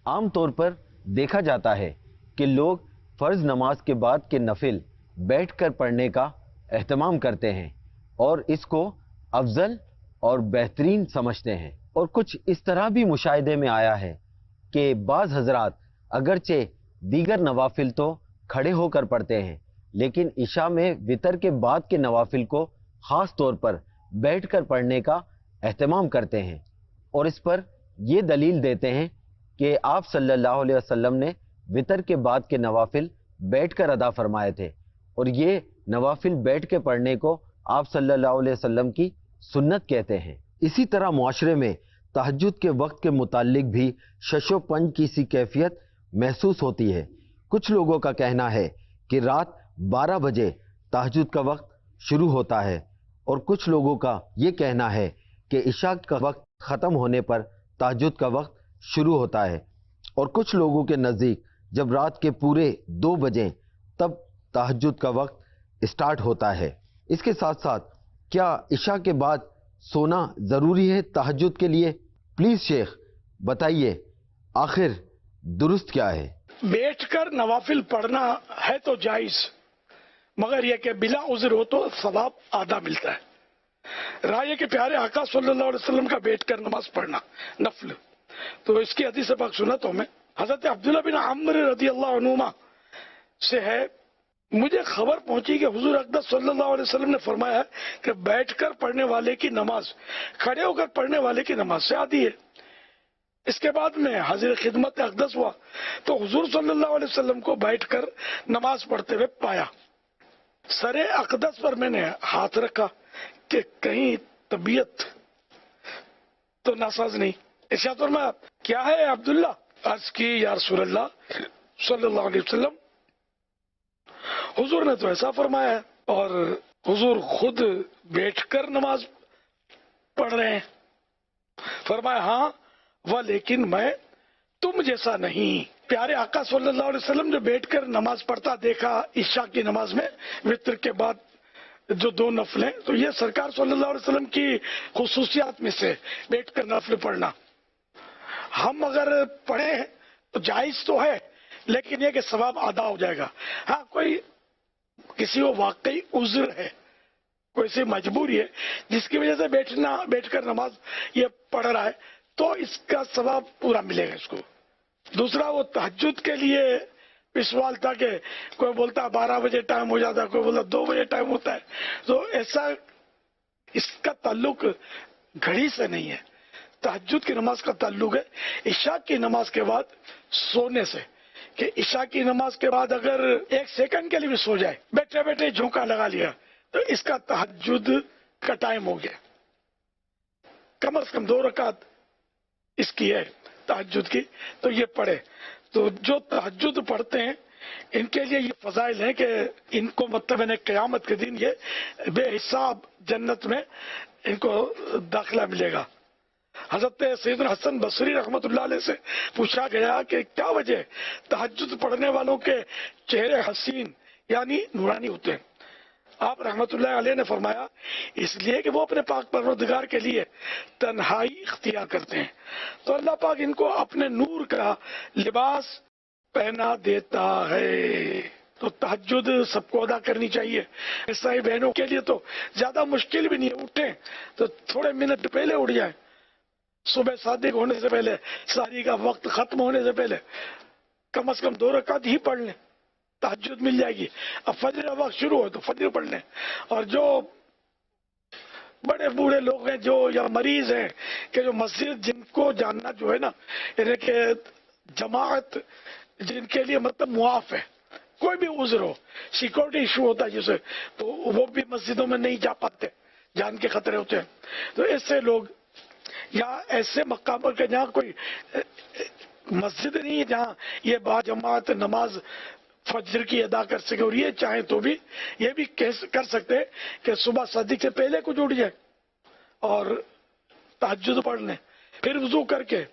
عام طور پر دیکھا جاتا ہے کہ لوگ فرض نماز کے بعد کے نفل بیٹھ کر پڑھنے کا اہتمام کرتے ہیں اور اس کو افضل اور بہترین سمجھتے ہیں، اور کچھ اس طرح بھی مشاہدے میں آیا ہے کہ بعض حضرات اگرچہ دیگر نوافل تو کھڑے ہو کر پڑھتے ہیں لیکن عشاء میں وتر کے بعد کے نوافل کو خاص طور پر بیٹھ کر پڑھنے کا اہتمام کرتے ہیں، اور اس پر یہ دلیل دیتے ہیں کہ آپ صلی اللہ علیہ وسلم نے وتر کے بعد کے نوافل بیٹھ کر ادا فرمائے تھے، اور یہ نوافل بیٹھ کے پڑھنے کو آپ صلی اللہ علیہ وسلم کی سنت کہتے ہیں۔ اسی طرح معاشرے میں تہجد کے وقت کے متعلق بھی شش و پنج کی سی کیفیت محسوس ہوتی ہے۔ کچھ لوگوں کا کہنا ہے کہ رات 12 بجے تہجد کا وقت شروع ہوتا ہے، اور کچھ لوگوں کا یہ کہنا ہے کہ عشاء کا وقت ختم ہونے پر تہجد کا وقت شروع ہوتا ہے، اور کچھ لوگوں کے نزدیک جب رات کے پورے 2 بجیں تب تہجد کا وقت اسٹارٹ ہوتا ہے۔ اس کے ساتھ ساتھ کیا عشاء کے بعد سونا ضروری ہے تہجد کے لیے؟ پلیز شیخ بتائیے آخر درست کیا ہے؟ بیٹھ کر نوافل پڑھنا ہے تو جائز، مگر یہ کہ بلا عذر ہو تو ثواب آدھا ملتا ہے۔ رائے کے پیارے آقا صلی اللہ علیہ وسلم کا بیٹھ کر نماز پڑھنا نفل، تو اس کی حدیث پاک سنتوں میں حضرت عبداللہ بن عمرو رضی اللہ عنہما سے ہے، مجھے خبر پہنچی کہ حضور اقدس صلی اللہ علیہ وسلم نے فرمایا ہے کہ بیٹھ کر پڑھنے والے کی نماز کھڑے ہو کر پڑھنے والے کی نماز سے آدھی ہے۔ اس کے بعد میں حاضر خدمت اقدس ہوا تو حضور صلی اللہ علیہ وسلم کو بیٹھ کر نماز پڑھتے ہوئے پایا۔ سر اقدس پر میں نے ہاتھ رکھا کہ کہیں طبیعت تو ناساز نہیں۔ ارشاد فرمایا کیا ہے عبداللہ؟ عرض کی یا رسول اللہ صلی اللہ علیہ وسلم، حضور نے تو ایسا فرمایا ہے، اور حضور خود بیٹھ کر نماز پڑھ رہے ہیں۔ فرمایا ہاں لیکن میں تم جیسا نہیں۔ پیارے آقا صلی اللہ علیہ وسلم جو بیٹھ کر نماز پڑھتا دیکھا عشاء کی نماز میں وتر کے بعد جو 2 نفلیں، تو یہ سرکار صلی اللہ علیہ وسلم کی خصوصیات میں سے بیٹھ کر نفل پڑھنا۔ ہم اگر پڑھیں تو جائز تو ہے، لیکن یہ کہ ثواب آدھا ہو جائے گا۔ ہاں کوئی کسی کو واقعی عذر ہے، کوئی سی مجبوری ہے جس کی وجہ سے بیٹھ کر نماز یہ پڑھ رہا ہے تو اس کا ثواب پورا ملے گا اس کو۔ دوسرا وہ تہجد کے لیے سوال تھا کہ کوئی بولتا 12 بجے ٹائم ہو جاتا ہے، کوئی بولتا 2 بجے ٹائم ہوتا ہے، تو ایسا اس کا تعلق گھڑی سے نہیں ہے۔ تہجد کی نماز کا تعلق ہے عشاء کی نماز کے بعد سونے سے، کہ عشاء کی نماز کے بعد اگر 1 سیکنڈ کے لیے بھی سو جائے، بیٹھے بیٹھے جھونکا لگا لیا، تو اس کا تہجد کا ٹائم ہو گیا۔ کم از کم 2 رکعت اس کی ہے تہجد کی، تو یہ پڑھے۔ تو جو تہجد پڑھتے ہیں ان کے لیے یہ فضائل ہیں کہ ان کو مطلب قیامت کے دن یہ بے حساب جنت میں ان کو داخلہ ملے گا۔ حضرت سیدنا حسن بصری رحمۃ اللہ علیہ سے پوچھا گیا کہ کیا وجہ تہجد پڑھنے والوں کے چہرے حسین یعنی نورانی ہوتے ہیں؟ آپ رحمت اللہ علیہ نے فرمایا اس لیے کہ وہ اپنے پاک پروردگار کے لیے تنہائی اختیار کرتے ہیں، تو اللہ پاک ان کو اپنے نور کا لباس پہنا دیتا ہے۔ تو تہجد سب کو ادا کرنی چاہیے۔ عیسائی بہنوں کے لیے تو زیادہ مشکل بھی نہیں ہے، اٹھیں تو تھوڑے منٹ پہلے اٹھ جائیں، صبح صادق ہونے سے پہلے، سحری کا وقت ختم ہونے سے پہلے کم از کم 2 رکعت ہی پڑھ لیں، تہجد مل جائے گی۔ اب فجر کا وقت شروع ہو تو فجر پڑھ لیں، اور جو بڑے بوڑھے لوگ ہیں جو یا مریض ہیں کہ جو مسجد جن کو جاننا جو ہے نا، یعنی کہ جماعت جن کے لیے مطلب معاف ہے، کوئی بھی عذر ہو، سیکورٹی ایشو ہوتا ہے جسے، تو وہ بھی مسجدوں میں نہیں جا پاتے، جان کے خطرے ہوتے ہیں، تو ایسے لوگ یا ایسے مقام پر کہ جہاں کوئی مسجد نہیں ہے جہاں یہ با جماعت نماز فجر کی ادا کر سکے، اور یہ چاہیں تو بھی یہ بھی کر سکتے کہ صبح صادق سے پہلے کچھ اٹھ جائے اور تہجد پڑھ لیں، پھر وضو کر کے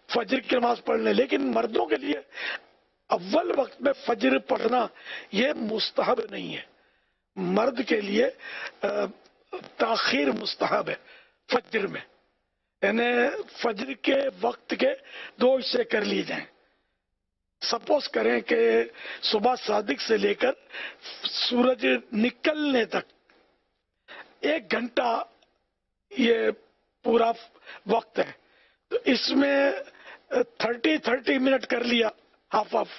فجر کی نماز پڑھ لیں۔ لیکن مردوں کے لیے اول وقت میں فجر پڑھنا یہ مستحب نہیں ہے، مرد کے لیے تاخیر مستحب ہے فجر میں، یعنی فجر کے وقت کے 2 حصے کر لیے جائیں. سپوز کریں کہ صبح صادق سے لے کر سورج نکلنے تک 1 گھنٹہ یہ پورا وقت ہے، تو اس میں 30 منٹ کر لیا ہاف آف.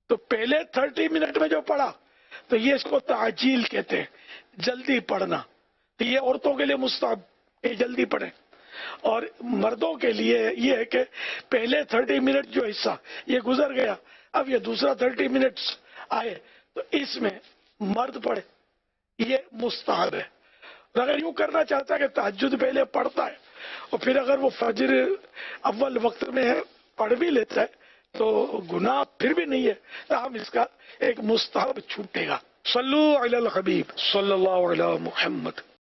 تو پہلے 30 منٹ میں جو پڑھا تو یہ اس کو تعجیل کہتے ہیں، جلدی پڑھنا. تو یہ عورتوں کے لیے مستحب، یہ جلدی پڑھیں. اور مردوں کے لیے یہ ہے کہ پہلے 30 منٹ جو حصہ یہ گزر گیا، اب یہ دوسرا 30 منٹس آئے تو اس میں مرد پڑھے، یہ مستحب ہے. اور اگر یوں کرنا چاہتا ہے کہ تہجد پہلے پڑھتا ہے اور پھر اگر وہ فجر اول وقت میں پڑھ بھی لیتا ہے تو گناہ پھر بھی نہیں ہے، ہم اس کا ایک مستحب چھوٹے گا. صلو علی الحبیب صلی اللہ علیہ محمد.